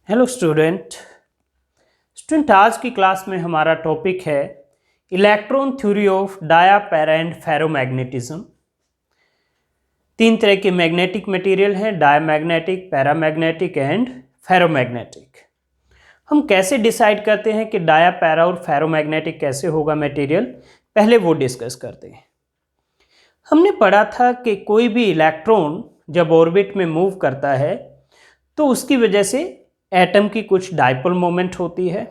Hello student आज की class में हमारा टॉपिक है electron theory of dia para and ferromagnetism. तीन तरह के मैग्नेटिक मटेरियल हैं, डायमैग्नेटिक, पैरामैग्नेटिक एंड फेरोमैग्नेटिक। हम कैसे डिसाइड करते हैं कि डायापैरा और फेरोमैग्नेटिक कैसे होगा मटेरियल, पहले वो डिस्कस करते हैं। हमने पढ़ा था कि कोई भी इलेक्ट्रॉन जब ऑर्बिट में मूव करता है तो उसकी वजह से एटम की कुछ डाइपोल मोमेंट होती है,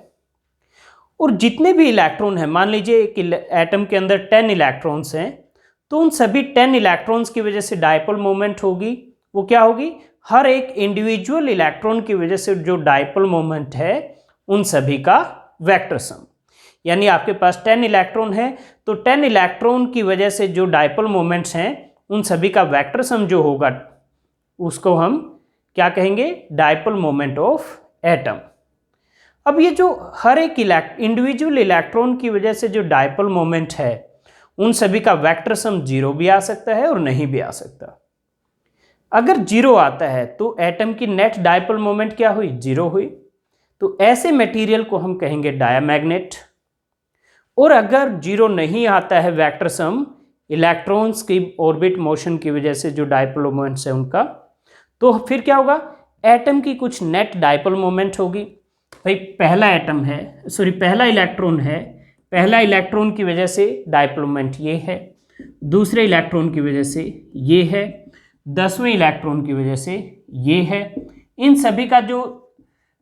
और जितने भी इलेक्ट्रॉन हैं, मान लीजिए एक एटम के अंदर 10 इलेक्ट्रॉन्स हैं, तो उन सभी 10 इलेक्ट्रॉन्स की वजह से डाइपोल मोमेंट होगी। वो क्या होगी? हर एक इंडिविजुअल इलेक्ट्रॉन की वजह से जो डाइपोल मोमेंट है उन सभी का वेक्टर सम। यानी आपके पास 10 इलेक्ट्रॉन है तो 10 इलेक्ट्रॉन की वजह से जो डाइपोल मोमेंट्स हैं उन सभी का वेक्टर सम जो होगा उसको हम क्या कहेंगे? Dipole moment of atom. अब ये जो हर एक इंडिविजुअल इलेक्ट्रॉन की वजह से जो डाइपोल मोमेंट है उन सभी का वेक्टर सम 0 भी आ सकता है और नहीं भी आ सकता। अगर 0 आता है तो एटम की नेट डाइपोल मोमेंट क्या हुई? 0 हुई। तो ऐसे मटेरियल को हम कहेंगे डायमैग्नेट। और अगर 0 नहीं आता है वेक्टर सम इलेक्ट्रॉन्स की ऑर्बिट मोशन की वजह से जो डाइपोल मोमेंट्स है उनका, तो फिर क्या होगा? एटम की कुछ नेट डाइपोल मोमेंट होगी। भाई पहला इलेक्ट्रॉन है, पहला इलेक्ट्रॉन की वजह से डाइपोल मोमेंट ये है, दूसरे इलेक्ट्रॉन की वजह से ये है, 10वें इलेक्ट्रॉन की वजह से ये है। इन सभी का जो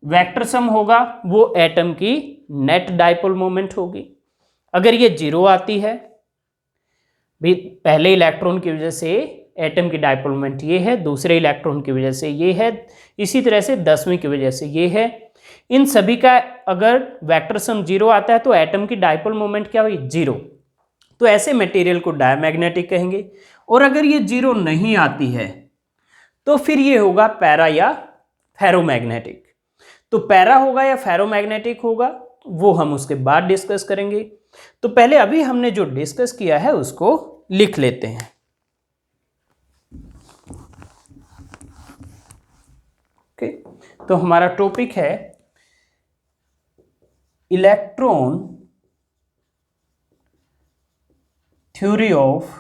वेक्टर सम होगा वो एटम की नेट डाइपोल मोमेंट होगी। अगर ये 0 आती है, भाई पहले इलेक्ट्रॉन की वजह से एटम की डाइपोल मोमेंट ये है, दूसरे इलेक्ट्रॉन की वजह से ये है, इसी तरह से 10वीं की वजह से ये है। इन सभी का अगर वेक्टर सम 0 आता है तो एटम की डाइपोल मोमेंट क्या हुई? 0। तो ऐसे मटेरियल को डायमैग्नेटिक कहेंगे। और अगर ये 0 नहीं आती है तो फिर ये होगा पैरा या फेरोमैग्नेटिक। तो पैरा होगा या फेरोमैग्नेटिक होगा वो हम उसके बाद डिस्कस करेंगे। तो पहले अभी हमने जो डिस्कस किया है उसको लिख लेते हैं। ओके, तो हमारा टॉपिक है electron theory of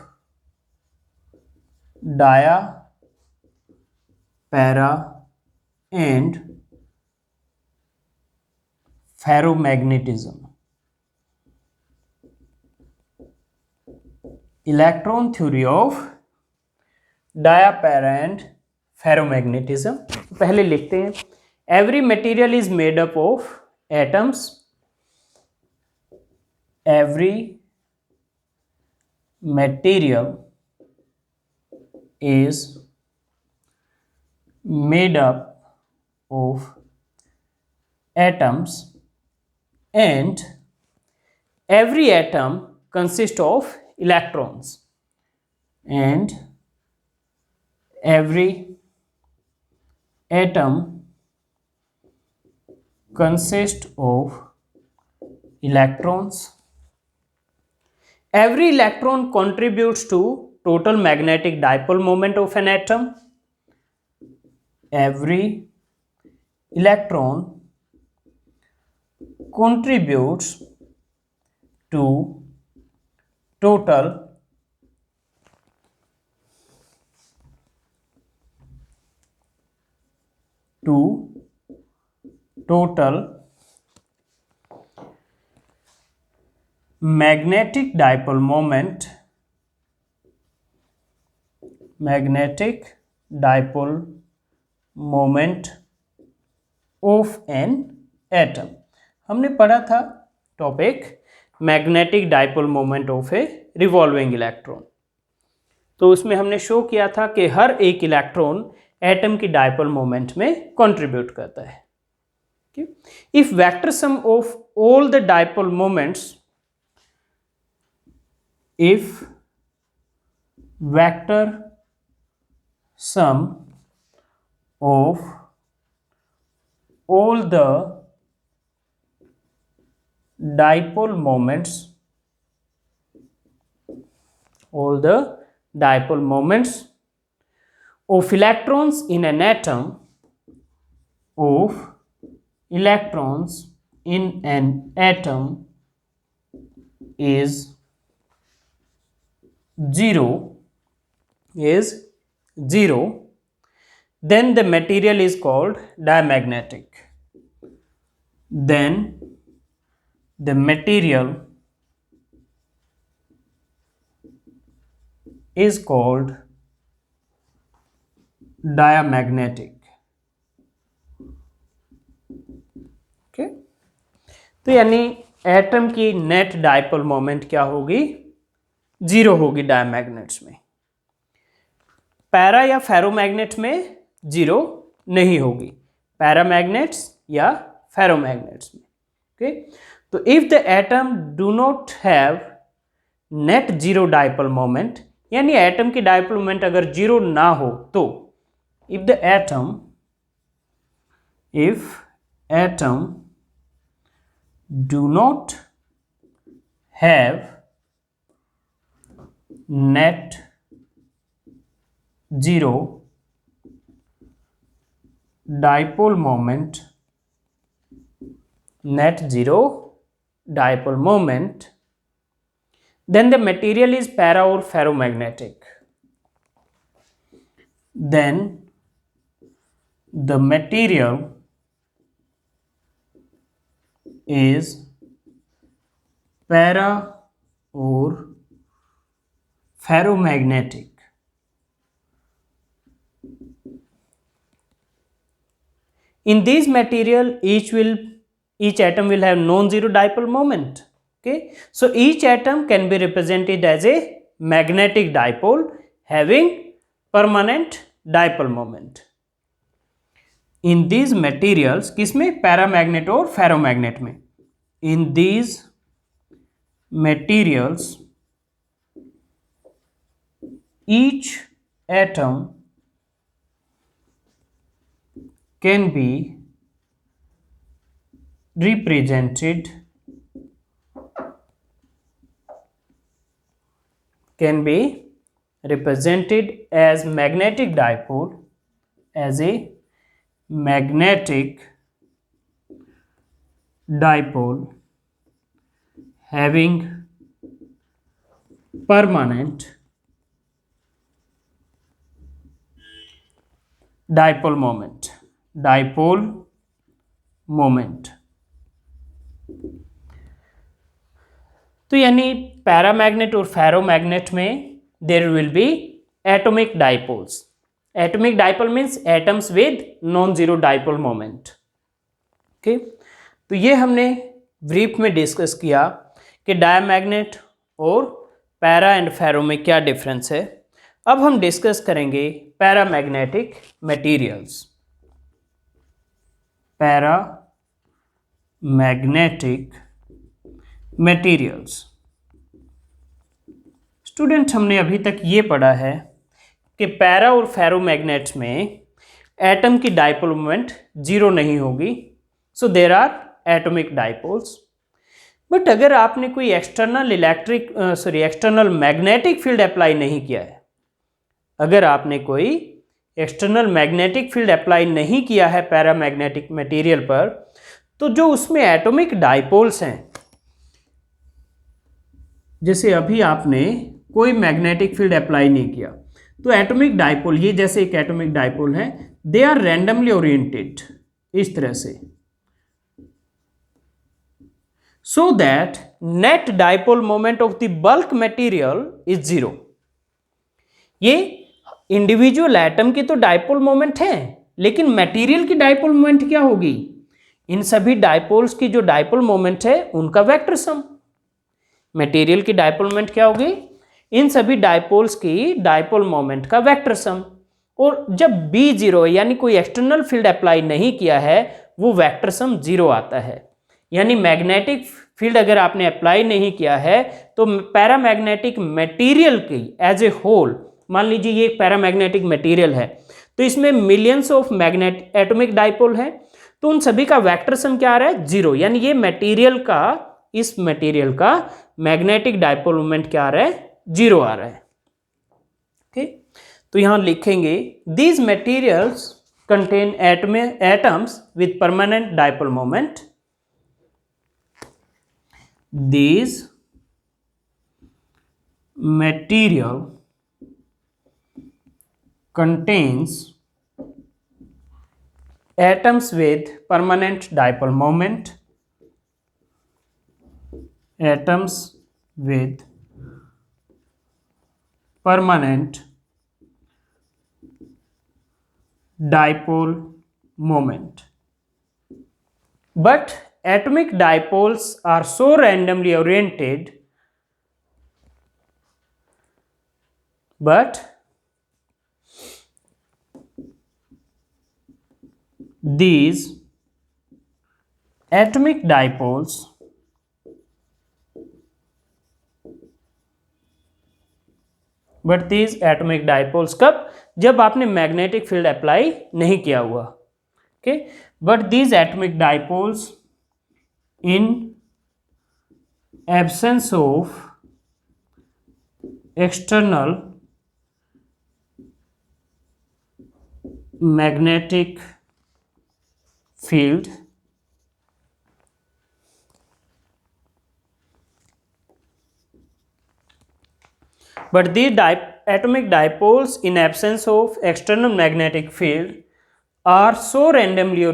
dia para and ferromagnetism. Electron theory of dia para and ferromagnetism. पहले लिखते हैं, every material is made up of atoms. Every material is made up of atoms and every atom consists of electrons and every atom consists of electrons. Every electron contributes to total magnetic dipole moment of an atom. Every electron contributes to total magnetic dipole moment of an atom. हमने पढ़ा था topic magnetic dipole moment of A revolving electron. तो उसमें हमने show किया था कि हर एक इलेक्ट्रॉन एटम की डाइपोल मोमेंट में कंट्रीब्यूट करता है। If vector sum of all the dipole moments, if vector sum of all the dipole moments of electrons in an atom of electrons in an atom is zero, then the material is called diamagnetic. Then the material is called diamagnetic. Okay, तो यानी atom की net dipole moment क्या होगी, zero होगी डायमैग्नेट्स में। Para या ferromagnet में zero नहीं होगी, पैरामैग्नेट्स या फेरोमैग्नेट्स में। ओके, तो if the atom do not have net zero dipole moment, यानी एटम की डायपोल मोमेंट अगर जीरो ना हो तो if atom do not have net zero dipole moment, then the material is para or ferromagnetic. Then the material is para or ferromagnetic. In these material, each atom will have non-zero dipole moment. Okay, so each atom can be represented as a magnetic dipole having permanent dipole moment. In these materials, किसमें, paramagnet और ferromagnet में, in these materials each atom can be represented as magnetic dipole, as a magnetic dipole having permanent dipole moment. तो यानी paramagnet और ferromagnet में there will be atomic dipoles. Atomic dipole means atoms with non zero dipole moment. Okay, तो ये हमने brief में discuss किया कि डायमैग्नेट और पैरा एंड फेरो में क्या डिफरेंस है. अब हम डिस्कस करेंगे paramagnetic materials. Paramagnetic materials. Student, हमने अभी तक ये पढ़ा है कि पैरा और फेरोमैग्नेट्स में एटम की डाइपोल मोमेंट जीरो नहीं होगी, so there are atomic dipoles. But अगर आपने कोई एक्सटर्नल मैग्नेटिक फील्ड अप्लाई नहीं किया है, अगर आपने कोई एक्सटर्नल मैग्नेटिक फील्ड अप्लाई नहीं किया है पैरामैग्नेटिक मटेरियल पर, तो जो उसमें एटॉमिक डाइपोल्स हैं, जैसे अभी आपने कोई मैग्नेटिक फील्ड अप्लाई नहीं किया, तो एटॉमिक डाइपोल, ये जैसे एक एटॉमिक डाइपोल है, दे आर रैंडमली ओरिएंटेड इस तरह से, so that net dipole moment of the bulk material is zero. ये इंडिविजुअल एटम की तो डाइपोल मोमेंट है, लेकिन मटेरियल की डाइपोल मोमेंट क्या होगी? इन सभी डाइपोल्स की जो डाइपोल मोमेंट है उनका वेक्टर सम. मटेरियल की डाइपोल मोमेंट क्या होगी? इन सभी डाइपोल्स की डाइपोल मोमेंट का वेक्टर सम. और जब बी जीरो यानी कोई एक्सटर्नल फील्ड अप्लाई नहीं किया है, वो वेक्टर सम जीरो आता है. यानी मैग्नेटिक फील्ड अगर आपने अप्लाई नहीं किया है तो पैरामैग्नेटिक मटेरियल की एज ए होल, मान लीजिए ये एक पैरामैग्नेटिक मटेरियल है, तो इसमें millions of magnet atomic dipole है, तो उन सभी का वेक्टर सम क्या आ रहा है? जीरो. यानी ये मटेरियल का, इस मटेरियल का मैग्नेटिक डाइपोल मोमेंट क्या आ रहा है? जीरो आ रहा है. ओके, तो यहां लिखेंगे these materials contain atoms with permanent dipole moment. These material contains atoms with permanent dipole moment. Atoms with permanent dipole moment. But atomic dipoles are so randomly oriented, but these atomic dipoles कब? जब आपने magnetic field apply नहीं किया हुआ. Okay, but these atomic dipoles in absence of external magnetic field but these atomic dipoles in absence of external magnetic field are so randomly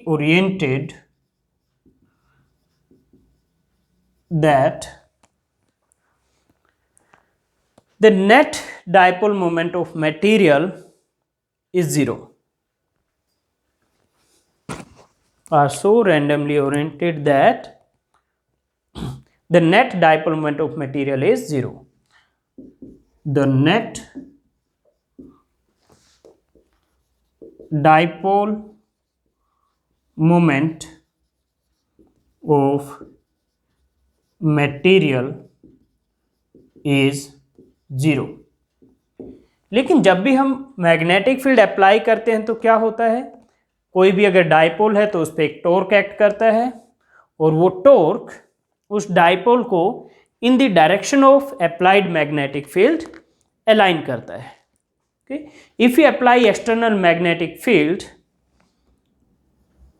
oriented that the net dipole moment of material is zero. Are so randomly oriented that the net dipole moment of material is zero. The net dipole moment of material is zero. लेकिन जब भी हम magnetic field apply करते हैं तो क्या होता है, कोई भी अगर डाइपोल है तो उस पर एक टॉर्क एक्ट करता है और वो टॉर्क उस डाइपोल को in the direction of applied magnetic field align करता है. Okay, if you apply external magnetic field,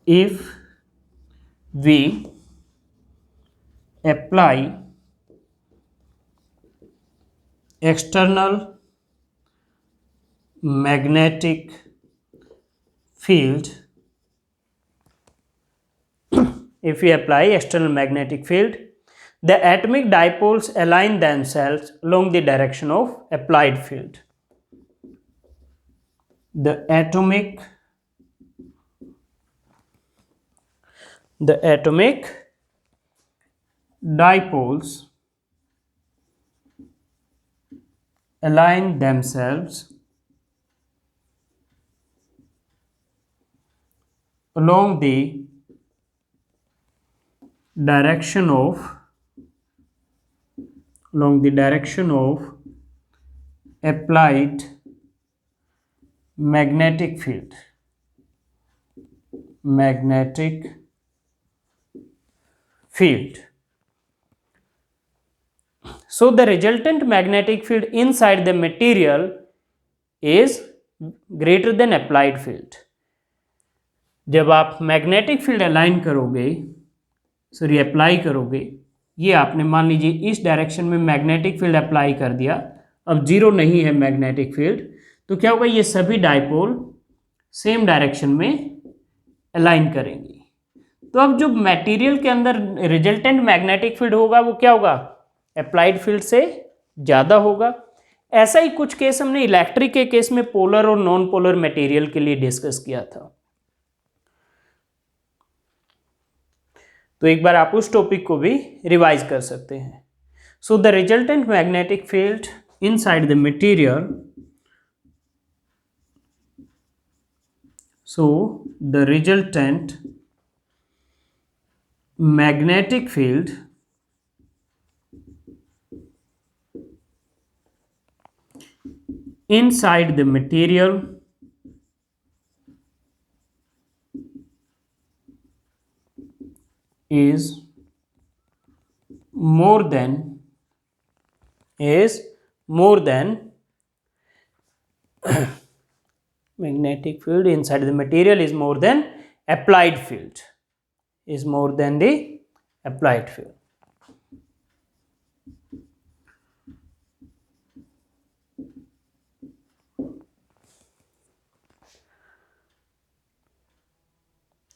if we apply external magnetic field, if we apply external magnetic field, the atomic dipoles align themselves along the direction of applied field. The atomic dipoles align themselves along the direction of applied magnetic field. So the resultant magnetic field inside the material is greater than applied field. जब आप magnetic field align करोगे, apply करोगे, ये आपने मान लीजिए इस direction में मैग्नेटिक फील्ड अप्लाई कर दिया, अब जीरो नहीं है मैग्नेटिक फील्ड, तो क्या होगा, ये सभी डाइपोल सेम डायरेक्शन में अलाइन करेंगे. तो अब जो मटेरियल के अंदर रिजल्टेंट मैग्नेटिक फील्ड होगा वो क्या होगा, अप्लाइड फील्ड से ज़्यादा होगा. ऐसा ही कुछ केस हमने इलेक्ट्रिक के केस में पोलर और नॉन पोलर मटेरियल के लिए डिस्कस किया था. तो एक बार आप उस टॉपिक को भी रिवाइज कर सकते हैं. So the resultant magnetic field inside the material, so the resultant magnetic field inside the material is more than magnetic field inside the material is more than applied field, is more than the applied field.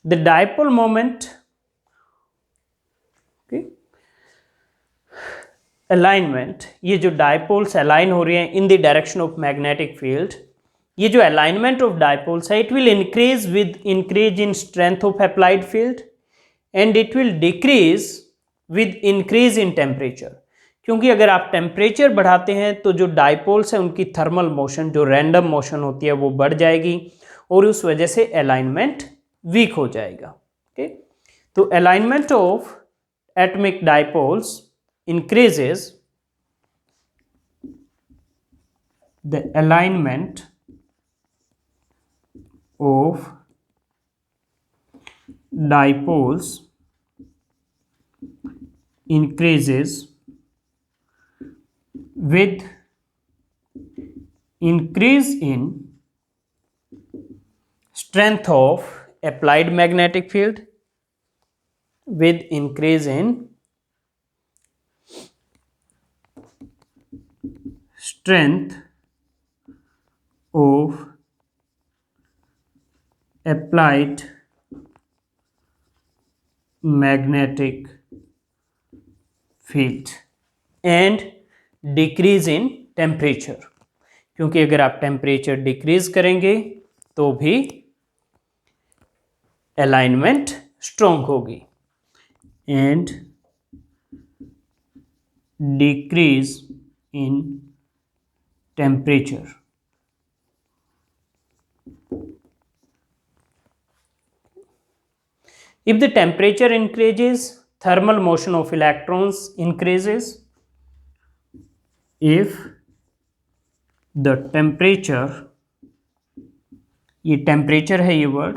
The dipole moment, okay, alignment, ये जो dipoles align हो रही हैं in the direction of magnetic field, ये जो alignment of dipoles है, it will increase with increase in strength of applied field and it will decrease with increase in temperature. क्योंकि अगर आप टेम्परेचर बढ़ाते हैं तो जो डाइपोल्स हैं उनकी थर्मल मोशन, जो रैंडम मोशन होती है, वो बढ़ जाएगी और उस वजह से अलाइनमेंट वीक हो जाएगा. ओके, तो alignment of atomic dipoles increases, the alignment of dipoles increases with increase in strength of applied magnetic field, with increase in strength of applied magnetic field and decrease in temperature. क्योंकि अगर आप temperature decrease करेंगे तो भी alignment strong होगी. And decrease in temperature. If the temperature increases, thermal motion of electrons increases. If the temperature, ये temperature है ये word,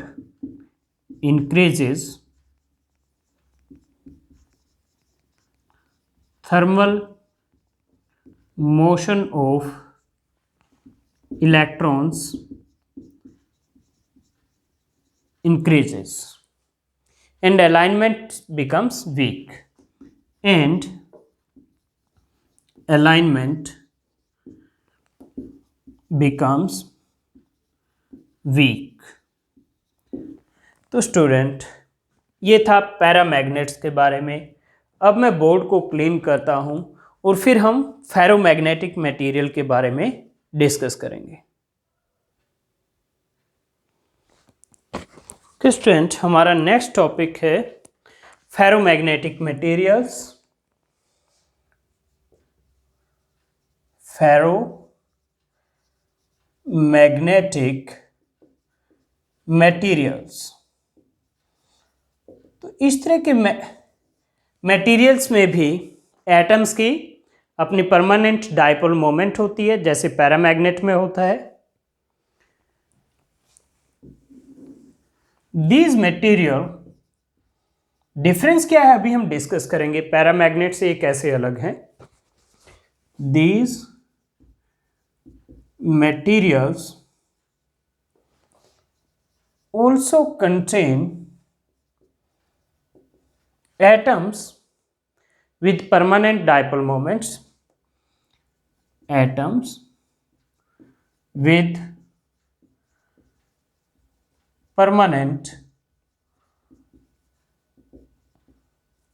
increases, thermal motion of electrons increases and alignment becomes weak, and alignment becomes weak. तो student, ये था पैरामैग्नेट्स के बारे में. अब मैं बोर्ड को क्लीन करता हूँ और फिर हम फेरोमैग्नेटिक मटेरियल के बारे में डिस्कस करेंगे. स्टूडेंट, हमारा नेक्स्ट टॉपिक है फेरोमैग्नेटिक मटेरियल्स. Ferromagnetic materials. तो इस तरह के मटेरियल्स में भी एटम्स की अपनी परमानेंट डाइपोल मोमेंट होती है, जैसे पैरामैग्नेट में होता है. दीज मटेरियल, डिफरेंस क्या है अभी हम डिस्कस करेंगे. पैरामैग्नेट से ये कैसे अलग हैं. These materials also contain atoms with permanent dipole moments. Atoms with permanent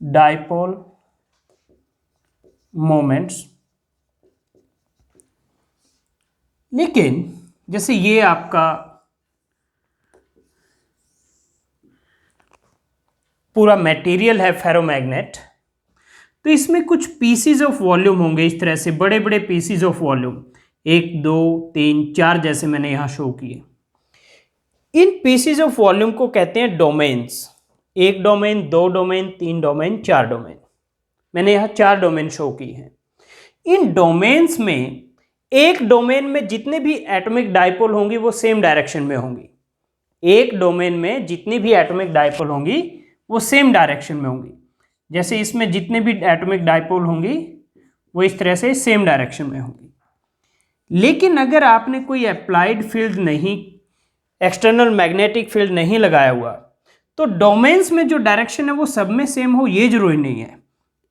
dipole moments. लेकिन जैसे ये आपका पूरा मटेरियल है फेरोमैग्नेट, तो इसमें कुछ पीसीज ऑफ वॉल्यूम होंगे, इस तरह से बड़े बड़े पीसीज ऑफ वॉल्यूम, 1 2 3 4 जैसे मैंने यहाँ शो किए. इन पीसीज ऑफ वॉल्यूम को कहते हैं domains. 1 domain, 2 domain, 3 domain, 4 domain. मैंने यहाँ 4 डोमेन शो की हैं. इन डोमेन्स में, एक डोमेन में जितने भी एटॉमिक डाइपोल होंगी वो सेम डायरेक्शन में होंगी. एक डोमेन में जितनी भी एटॉमिक डाइपोल होंगी वो सेम डायरेक्शन में होंगी. जैसे इसमें जितने भी एटॉमिक डाइपोल होंगी वो इस तरह से सेम डायरेक्शन में होंगी। लेकिन अगर आपने कोई अप्लाइड फील्ड नहीं, एक्सटर्नल मैग्नेटिक फील्ड नहीं लगाया हुआ, तो डोमेन्स में जो डायरेक्शन है वो सब में सेम हो ये जरूरी नहीं है।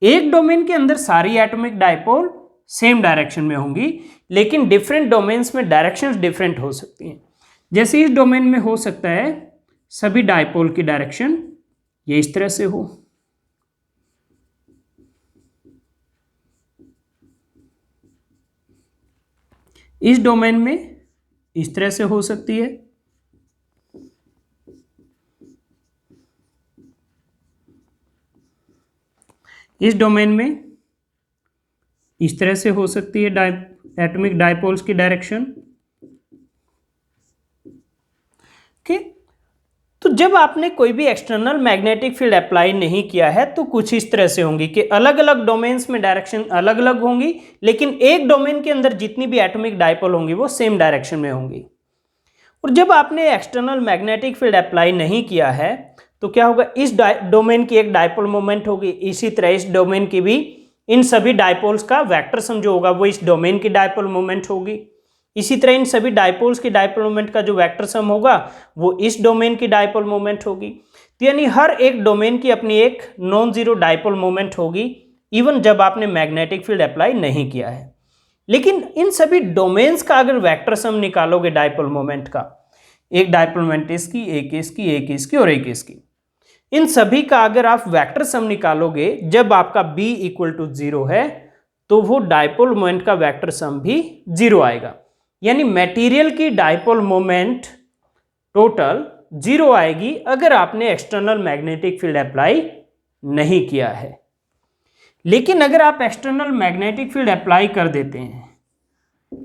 एक डोमेन के अंदर सारी एटॉमिक डाइपोल सेम डायरेक्शन में होंगी, लेकिन डिफरेंट डोमेन्स में डायरेक्शंस डिफरेंट हो सकती हैं। जैसे इस डोमेन में हो सकता है सभी डाइपोल की डायरेक्शन ये इस तरह से हो, इस डोमेन में इस तरह से हो सकती है, इस डोमेन में इस तरह से हो सकती है एटॉमिक डाइपोल्स की डायरेक्शन। ओके, तो जब आपने कोई भी एक्सटर्नल मैग्नेटिक फील्ड अप्लाई नहीं किया है तो कुछ इस तरह से होंगी कि अलग अलग डोमेन्स में डायरेक्शन अलग अलग होंगी, लेकिन एक डोमेन के अंदर जितनी भी एटॉमिक डाइपोल होंगी वो सेम डायरेक्शन में होंगी। और जब आपने एक्सटर्नल मैग्नेटिक फील्ड अप्लाई नहीं किया है तो क्या होगा, इस डोमेन की एक डाइपोल मोमेंट होगी, इसी तरह इस डोमेन की भी इन सभी डाइपोल्स का वेक्टर सम जो होगा वो इस डोमेन की डाइपोल मोमेंट होगी। इसी तरह इन सभी डाइपोल्स की डाइपोल मोमेंट का जो वेक्टर सम होगा वो इस डोमेन की डाइपोल मोमेंट होगी। तो यानी हर एक डोमेन की अपनी एक नॉन जीरो डाइपोल मोमेंट होगी, इवन जब आपने मैग्नेटिक फील्ड अप्लाई नहीं किया है। लेकिन इन सभी डोमेन्स का अगर वेक्टर सम निकालोगे डाइपोल मोमेंट का, एक डाइपोल मोमेंट इसकी, एक इसकी, एक इसकी और एक इसकी, इन सभी का अगर आप वेक्टर सम निकालोगे जब आपका b इक्वल टू 0 है तो वो डाइपोल मोमेंट का वेक्टर सम भी 0 आएगा। यानी मटेरियल की डाइपोल मोमेंट टोटल 0 आएगी अगर आपने एक्सटर्नल मैग्नेटिक फील्ड अप्लाई नहीं किया है। लेकिन अगर आप एक्सटर्नल मैग्नेटिक फील्ड अप्लाई कर देते हैं,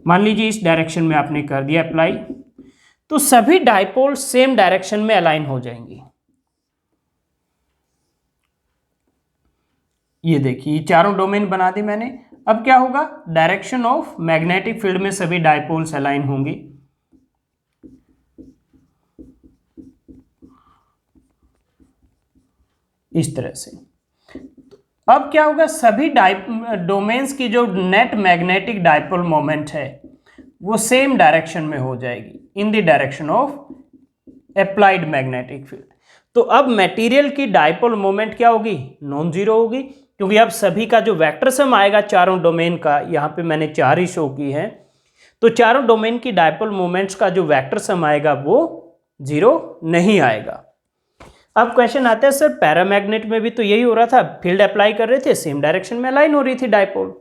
मान लीजिए इस डायरेक्शन में आपने कर दिया अप्लाई, तो सभी डाइपोल सेम डायरेक्शन में अलाइन हो जाएंगी। ये देखिए चारों डोमेन बना दी मैंने। अब क्या होगा, डायरेक्शन ऑफ मैग्नेटिक फील्ड में सभी डाइपोल्स अलाइन होंगे। इस तरह से अब क्या होगा, सभी डोमेन्स की जो नेट मैग्नेटिक डाइपोल मोमेंट है वो सेम डायरेक्शन में हो जाएगी, इन the direction of applied magnetic field. तो अब मटेरियल की डाइपोल मोमेंट क्या होगी, नॉन जीरो होगी, क्योंकि अब सभी का जो वेक्टर सम आएगा चारों डोमेन का, यहाँ पे मैंने 4 ही शो की है, तो चारों डोमेन की डाइपोल मोमेंट्स का जो वेक्टर सम आएगा वो 0 नहीं आएगा। अब क्वेश्चन आता है सर पैरामैग्नेट में भी तो यही हो रहा था, फील्ड अप्लाई कर रहे थे सेम डायरेक्शन में अलाइन हो रही थी डाइपोल।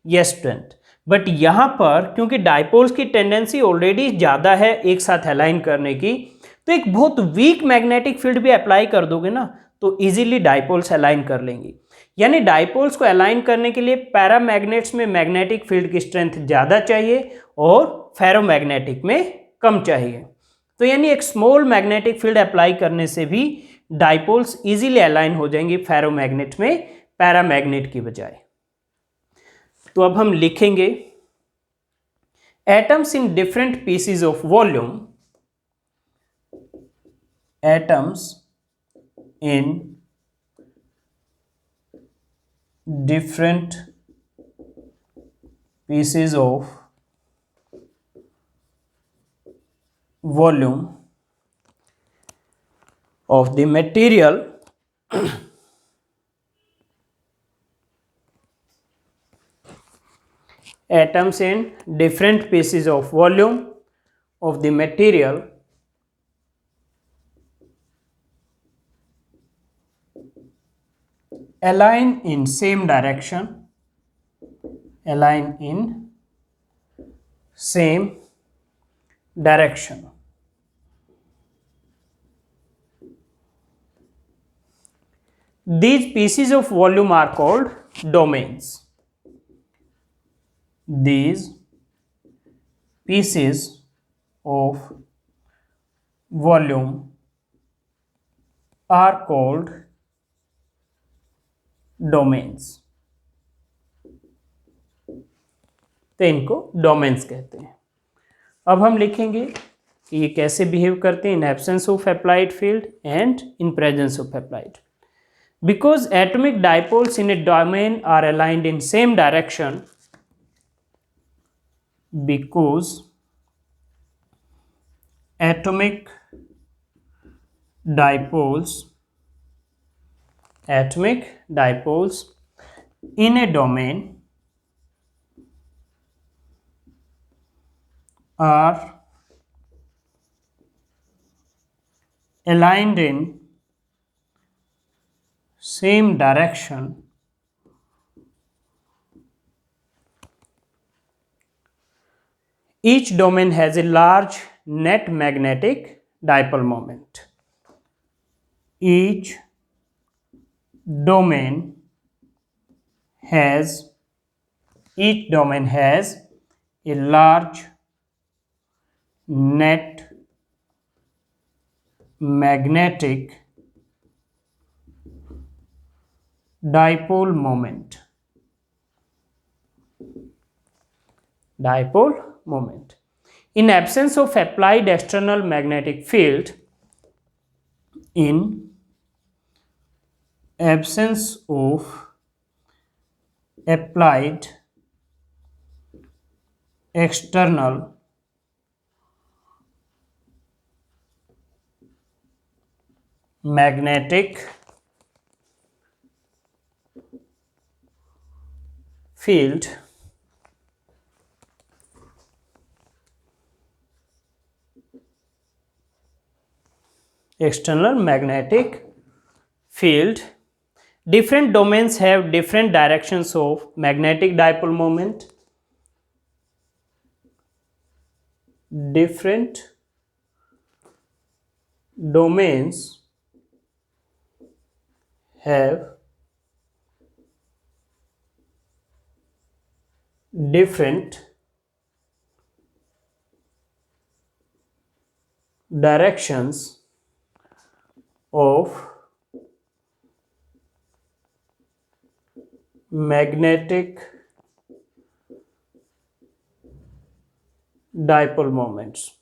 यस स्टूडेंट, बट यहाँ पर क्योंकि डाइपोल्स की टेंडेंसी ऑलरेडी ज़्यादा है एक साथ अलाइन करने की, तो एक बहुत वीक मैग्नेटिक फील्ड भी अप्लाई कर दोगे ना तो इजीली डाइपोल्स अलाइन कर लेंगी। यानी डाइपोल्स को अलाइन करने के लिए पैरामैग्नेट्स में मैग्नेटिक फील्ड की स्ट्रेंथ ज़्यादा चाहिए और फेरोमैग्नेटिक में कम चाहिए। तो यानी एक स्मॉल मैग्नेटिक फील्ड अप्लाई करने से भी डाइपोल्स इजीली अलाइन हो जाएंगे फेरोमैग्नेट में पैरामैग्नेट की बजाय। तो अब हम लिखेंगे atoms in different pieces of volume, atoms in different pieces of volume of the material atoms in different pieces of volume of the material align in same direction, align in same direction. These pieces of volume are called domains. These pieces of volume are called domains. तो इनको domains कहते हैं। अब हम लिखेंगे कि ये कैसे बिहेव करते हैं in absence of applied field and in presence of applied. Because atomic dipoles in a domain are aligned in same direction, because atomic dipoles in a domain are aligned in same direction, each domain has a large net magnetic dipole moment. Each domain has a large net magnetic dipole moment. In absence of applied external magnetic field, in absence of applied external magnetic field, different domains have different directions of magnetic dipole moment. Different domains have different directions of magnetic dipole moments.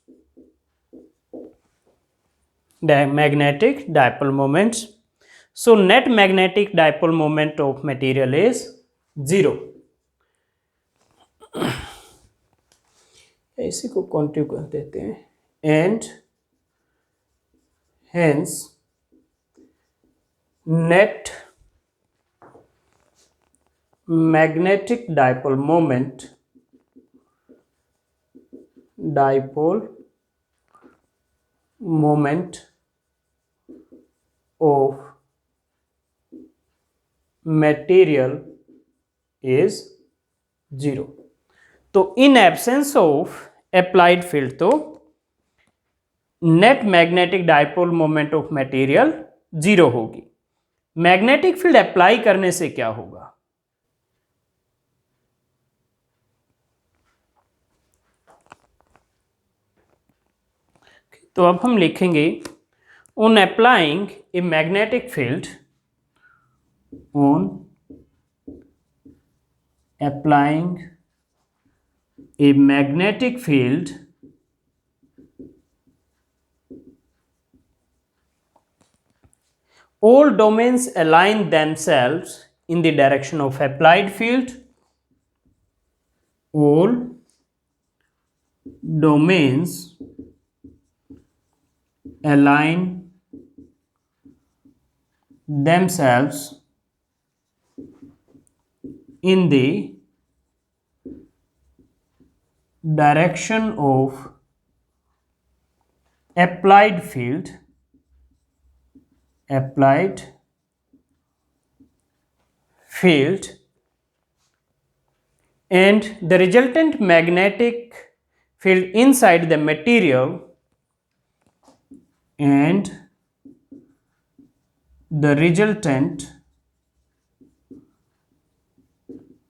So net magnetic dipole moment of material is 0. इसी को continue कर देते हैं. And hence net magnetic dipole moment of material is 0. तो in absence of applied field तो net magnetic dipole moment of material 0 होगी. Magnetic field apply करने से क्या होगा? तो अब हम लिखेंगे on applying a magnetic field, all domains align themselves in the direction of applied field. All domains align themselves in the direction of applied field, and the resultant magnetic field inside the material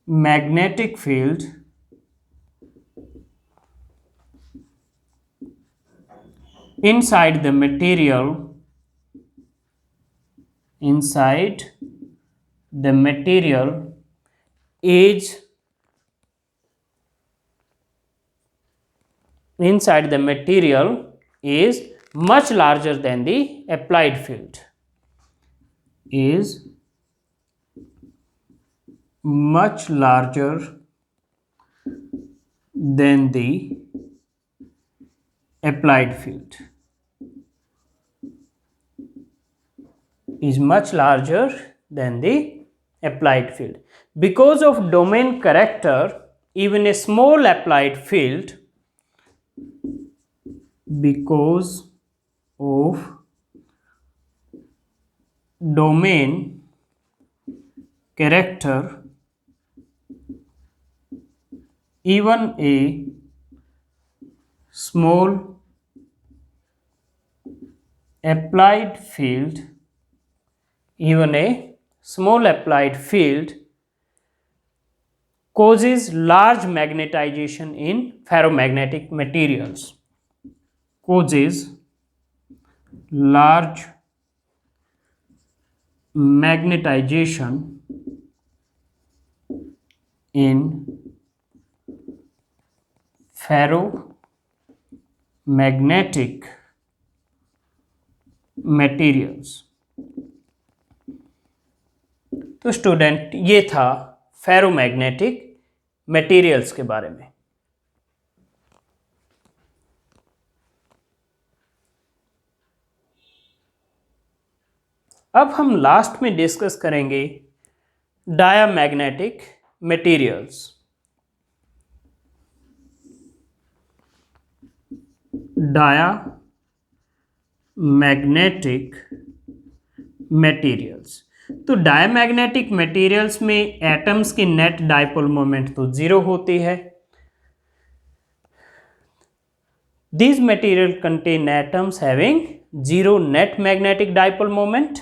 magnetic field inside the material is much larger than the applied field. much larger than the applied field, is much larger than the applied field. Because of domain character, even a small applied field, because of domain character, even a small applied field, even a small applied field causes large magnetization in ferromagnetic materials, causes large magnetization in ferromagnetic materials. तो student ये था ferromagnetic materials के बारे में। अब हम last में discuss करेंगे डायामैग्नेटिक मटेरियल्स। डायामैग्नेटिक मटेरियल्स, तो डायमैग्नेटिक मटेरियल्स में एटम्स की नेट डाइपोल मोमेंट तो जीरो होती है। These material contain atoms having zero net magnetic dipole moment.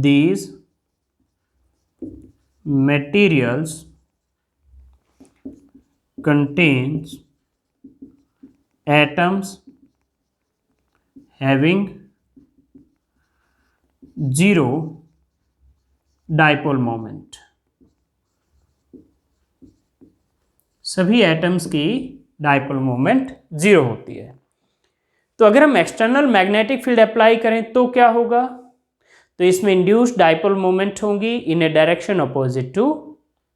These materials contains atoms having zero dipole moment. सभी atoms की dipole moment zero होती है। तो अगर हम एक्सटर्नल मैग्नेटिक फील्ड अप्लाई करें तो क्या होगा, तो इसमें इंड्यूस्ड डाइपोल मोमेंट होंगी in a direction opposite to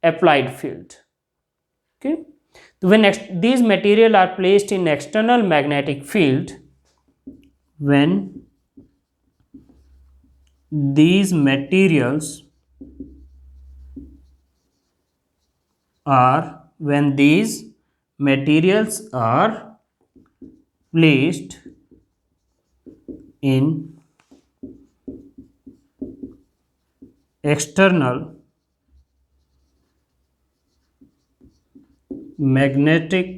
applied field. Okay, तो when these materials are placed in external magnetic field, when these materials are placed in external magnetic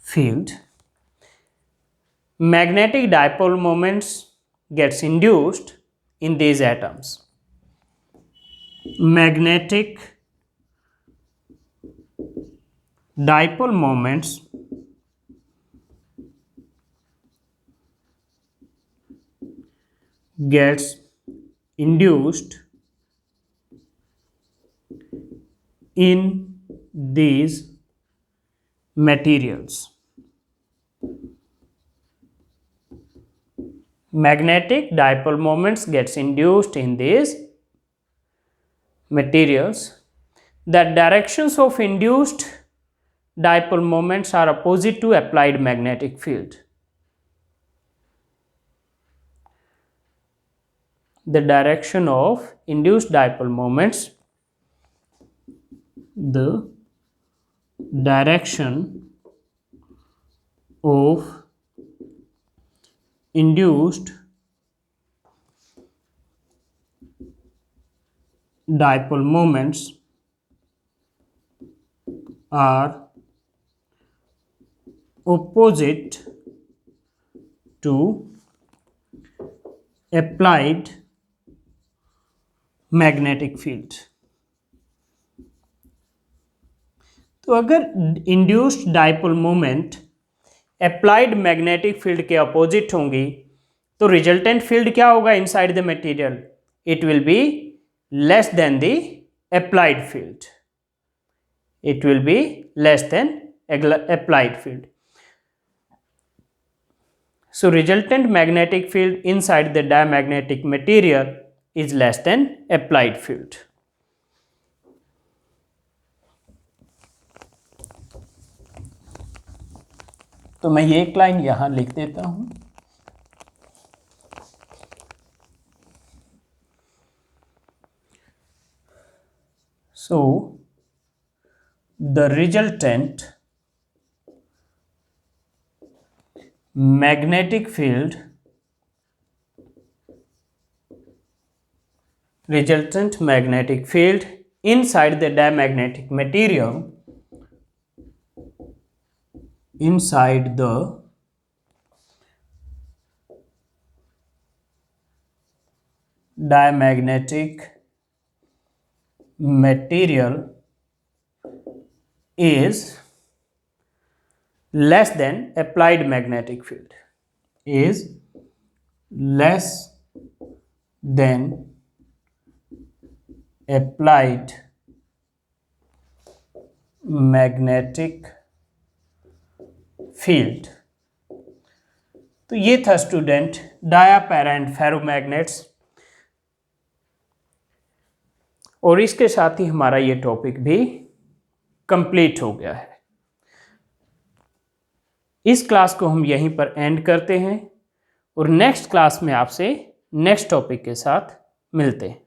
field, magnetic dipole moments gets induced in these atoms. Magnetic dipole moments gets induced in these materials. Magnetic dipole moments gets induced in these materials. The directions of induced dipole moments are opposite to applied magnetic field. The direction of induced dipole moments, the direction of induced dipole moments are opposite to applied magnetic field. तो अगर induced dipole moment applied magnetic field के opposite होंगी तो resultant field क्या होगा inside the material, it will be less than the applied field, it will be less than applied field. So resultant magnetic field inside the diamagnetic material is less than applied field. तो मैं ये एक line यहां लिख देता हूं। So the resultant magnetic field inside the diamagnetic material is less than applied magnetic field, is less than applied magnetic field। तो ये था स्टूडेंट डाया, पैरा एंड फेरोमैग्नेट्स, और इसके साथ ही हमारा ये टॉपिक भी कंप्लीट हो गया है। इस क्लास को हम यहीं पर एंड करते हैं और नेक्स्ट क्लास में आपसे नेक्स्ट टॉपिक के साथ मिलते हैं।